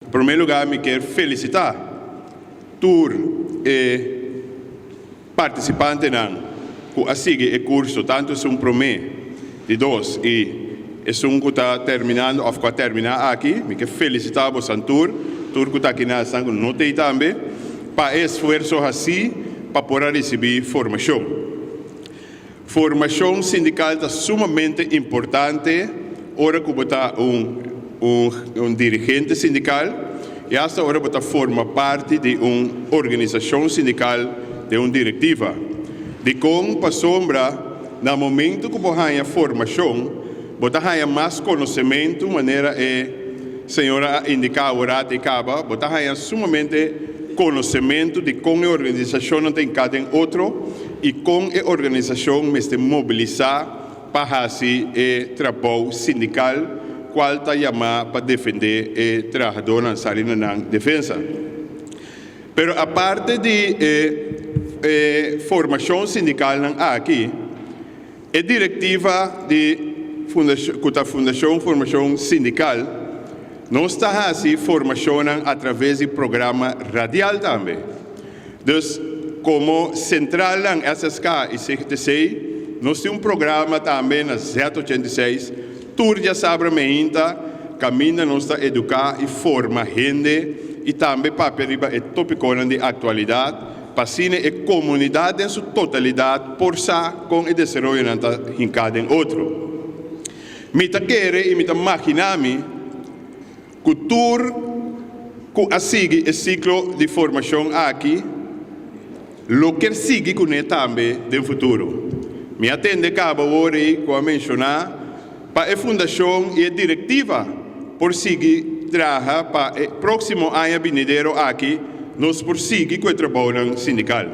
Em primeiro lugar, me quero felicitar tur participante que assiste o curso, tanto é promê de dois e é que está terminando, ou que terminar aqui. Me quero felicitar você tur que está aqui na sangue, notei também, para esforço assim, para poder receber formação. Formação sindical é sumamente importante, ora que você um dirigente sindical e esta hora você forma parte de uma organização sindical, de uma diretiva. De como para sombra, no momento que você tem formação, você tem mais conhecimento, maneira senhora indicar ora e acaba, você tem sumamente conhecimento de como a organização não tem cada outro e como a organização se mobilizar para fazer o trabalho sindical qual está chamado para defender o trabalhador na área da defesa. Mas a parte de formação sindical aqui, a diretiva da Fundação Formação Sindical não está assim formação através do programa radial também. Então, como central em SSK e CTC, nós temos programa também na Z86, tudo já sabe ainda, caminha nós está educar e formar gente e também para periba e tópico de atualidade, para cine a comunidade em sua totalidade por sa com o desenvolvimento em cada outro. Me ta querer e me ta imaginar-me que tudo que assiste o ciclo de formação aqui, lo que sigue com ele também no futuro. Me atende cabo hoje, como mencionar, para a fundação e a diretiva por seguir trabalhar para o próximo ano vindouro aqui, nós por seguir com o trabalho sindical.